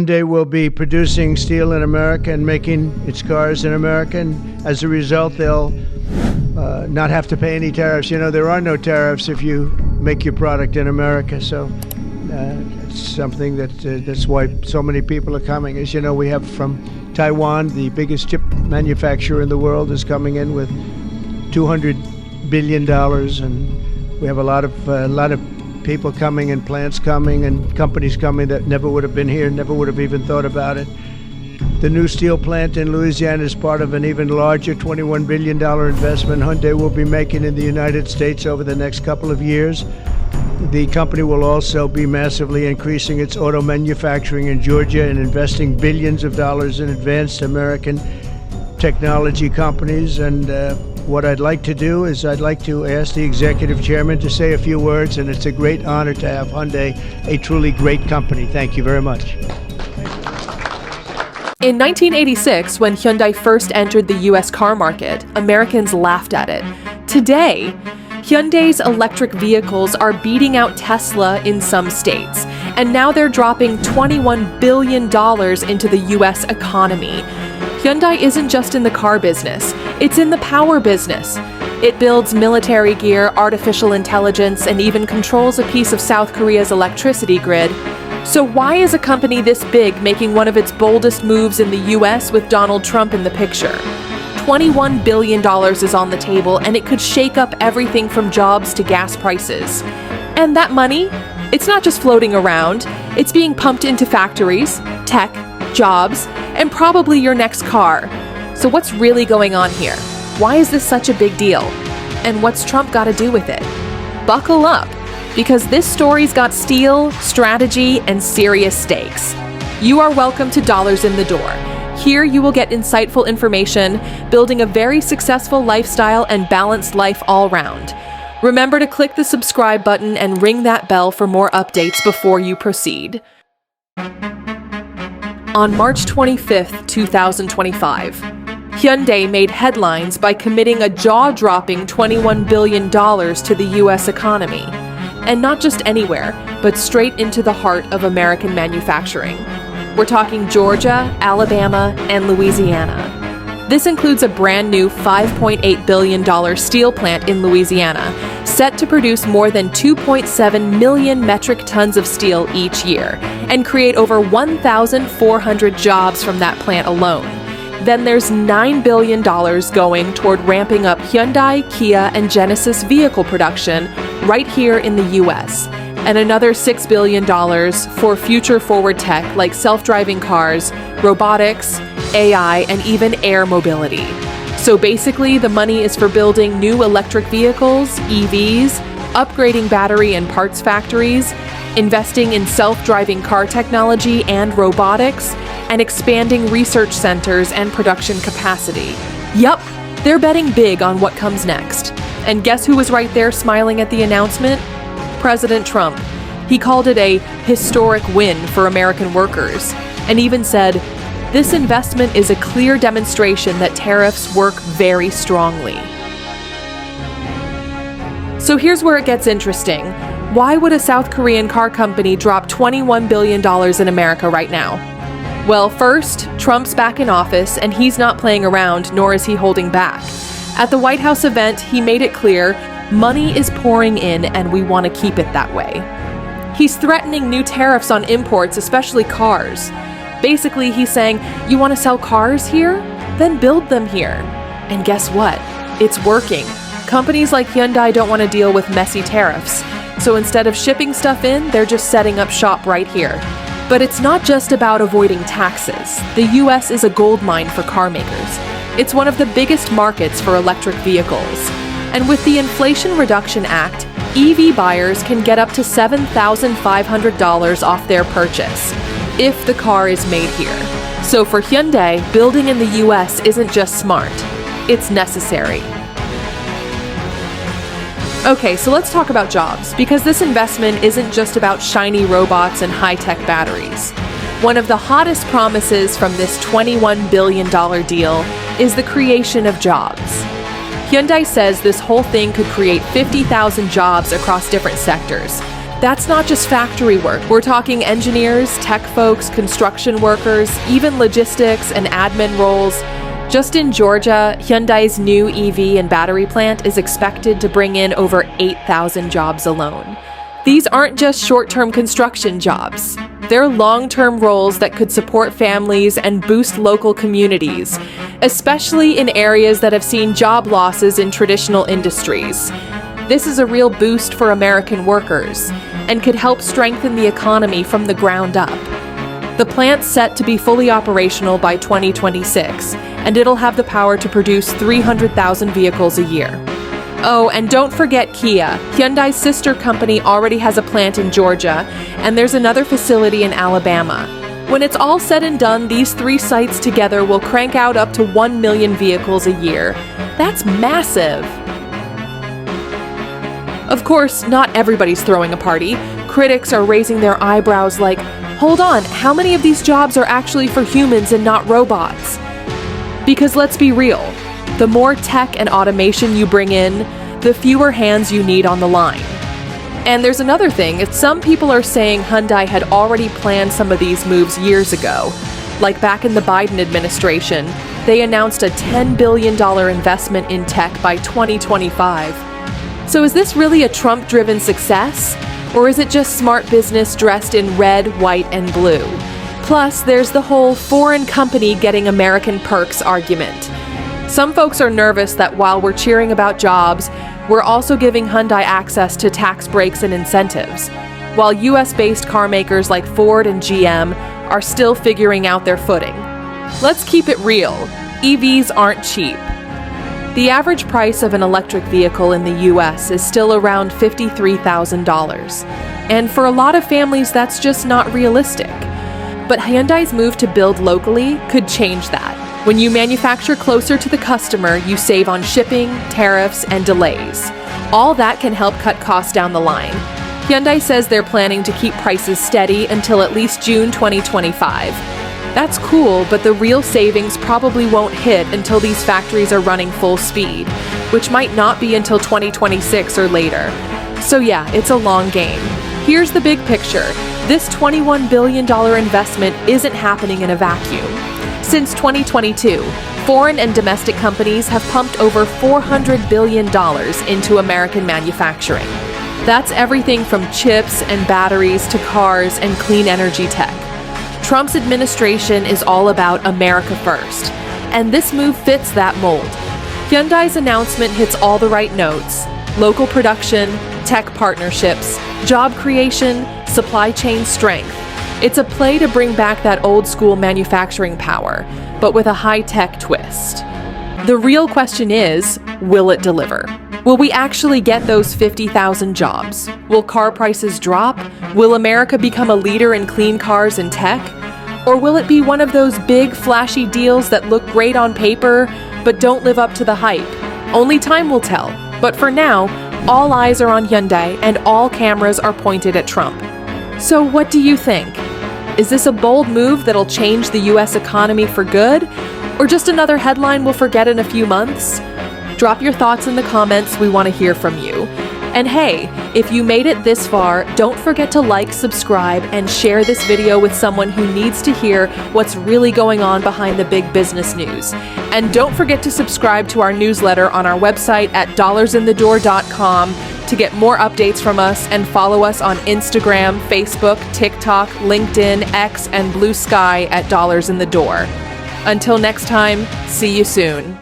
Hyundai will be producing steel in America and making its cars in America, and as a result, they'll not have to pay any tariffs. You know, there are no tariffs if you make your product in America, so it's something that's why so many people are coming. As you know, we have from Taiwan, the biggest chip manufacturer in the world, is coming in with $200 billion, and we have a lot of people coming and plants coming and companies coming that never would have been here, never would have even thought about it. The new steel plant in Louisiana is part of an even larger $21 billion investment Hyundai will be making in the United States over the next couple of years. The company will also be massively increasing its auto manufacturing in Georgia and investing billions of dollars in advanced American technology companies. And what I'd like to do is I'd like to ask the executive chairman to say a few words, and it's a great honor to have Hyundai, a truly great company. Thank you very much. In 1986, when Hyundai first entered the U.S. car market, Americans laughed at it. Today, Hyundai's electric vehicles are beating out Tesla in some states, and now they're dropping $21 billion into the U.S. economy. Hyundai isn't just in the car business, it's in the power business. It builds military gear, artificial intelligence, and even controls a piece of South Korea's electricity grid. So why is a company this big making one of its boldest moves in the U.S. with Donald Trump in the picture? $21 billion is on the table, and it could shake up everything from jobs to gas prices. And that money, it's not just floating around, it's being pumped into factories, tech, jobs, and probably your next car. So what's really going on here? Why is this such a big deal? And what's Trump got to do with it? Buckle up, because this story's got steel, strategy, and serious stakes. You are welcome to Dollars in the Door. Here you will get insightful information, building a very successful lifestyle and balanced life all round. Remember to click the subscribe button and ring that bell for more updates before you proceed. On March 25th, 2025, Hyundai made headlines by committing a jaw-dropping $21 billion to the U.S. economy. And not just anywhere, but straight into the heart of American manufacturing. We're talking Georgia, Alabama, and Louisiana. This includes a brand new $5.8 billion steel plant in Louisiana, set to produce more than 2.7 million metric tons of steel each year, and create over 1,400 jobs from that plant alone. Then there's $9 billion going toward ramping up Hyundai, Kia, and Genesis vehicle production right here in the U.S., and another $6 billion for future-forward tech like self-driving cars, robotics, AI, and even air mobility. So basically, the money is for building new electric vehicles, EVs, upgrading battery and parts factories, investing in self-driving car technology and robotics, and expanding research centers and production capacity. Yup, they're betting big on what comes next. And guess who was right there smiling at the announcement? President Trump. He called it a historic win for American workers, and even said, "This investment is a clear demonstration that tariffs work very strongly." So here's where it gets interesting. Why would a South Korean car company drop $21 billion in America right now? Well, first, Trump's back in office, and he's not playing around, nor is he holding back. At the White House event, he made it clear, money is pouring in, and we want to keep it that way. He's threatening new tariffs on imports, especially cars. Basically, he's saying, you want to sell cars here? Then build them here. And guess what? It's working. Companies like Hyundai don't want to deal with messy tariffs. So instead of shipping stuff in, they're just setting up shop right here. But it's not just about avoiding taxes. The US is a goldmine for car makers. It's one of the biggest markets for electric vehicles. And with the Inflation Reduction Act, EV buyers can get up to $7,500 off their purchase, if the car is made here. So for Hyundai, building in the US isn't just smart, it's necessary. Okay, so let's talk about jobs, because this investment isn't just about shiny robots and high-tech batteries. One of the hottest promises from this $21 billion deal is the creation of jobs. Hyundai says this whole thing could create 50,000 jobs across different sectors. That's not just factory work. We're talking engineers, tech folks, construction workers, even logistics and admin roles. Just in Georgia, Hyundai's new EV and battery plant is expected to bring in over 8,000 jobs alone. These aren't just short-term construction jobs. They're long-term roles that could support families and boost local communities, especially in areas that have seen job losses in traditional industries. This is a real boost for American workers and could help strengthen the economy from the ground up. The plant's set to be fully operational by 2026, and it'll have the power to produce 300,000 vehicles a year. Oh, and don't forget Kia. Hyundai's sister company already has a plant in Georgia, and there's another facility in Alabama. When it's all said and done, these 3 sites together will crank out up to 1 million vehicles a year. That's massive! Of course, not everybody's throwing a party. Critics are raising their eyebrows like, hold on, how many of these jobs are actually for humans and not robots? Because let's be real, the more tech and automation you bring in, the fewer hands you need on the line. And there's another thing, some people are saying Hyundai had already planned some of these moves years ago. Like back in the Biden administration, they announced a $10 billion investment in tech by 2025. So is this really a Trump-driven success? Or is it just smart business dressed in red, white, and blue? Plus, there's the whole foreign company getting American perks argument. Some folks are nervous that while we're cheering about jobs, we're also giving Hyundai access to tax breaks and incentives, while US-based car makers like Ford and GM are still figuring out their footing. Let's keep it real. EVs aren't cheap. The average price of an electric vehicle in the US is still around $53,000. And for a lot of families, that's just not realistic. But Hyundai's move to build locally could change that. When you manufacture closer to the customer, you save on shipping, tariffs, and delays. All that can help cut costs down the line. Hyundai says they're planning to keep prices steady until at least June 2025. That's cool, but the real savings probably won't hit until these factories are running full speed, which might not be until 2026 or later. So yeah, it's a long game. Here's the big picture. This $21 billion investment isn't happening in a vacuum. Since 2022, foreign and domestic companies have pumped over $400 billion into American manufacturing. That's everything from chips and batteries to cars and clean energy tech. Trump's administration is all about America first, and this move fits that mold. Hyundai's announcement hits all the right notes: local production, tech partnerships, job creation, supply chain strength. It's a play to bring back that old-school manufacturing power, but with a high-tech twist. The real question is, will it deliver? Will we actually get those 50,000 jobs? Will car prices drop? Will America become a leader in clean cars and tech? Or will it be one of those big, flashy deals that look great on paper, but don't live up to the hype? Only time will tell. But for now, all eyes are on Hyundai and all cameras are pointed at Trump. So what do you think? Is this a bold move that'll change the US economy for good? Or just another headline we'll forget in a few months? Drop your thoughts in the comments, we want to hear from you. And hey, if you made it this far, don't forget to like, subscribe, and share this video with someone who needs to hear what's really going on behind the big business news. And don't forget to subscribe to our newsletter on our website at dollarsinthedoor.com to get more updates from us, and follow us on Instagram, Facebook, TikTok, LinkedIn, X, and Blue Sky at Dollars in the Door. Until next time, see you soon.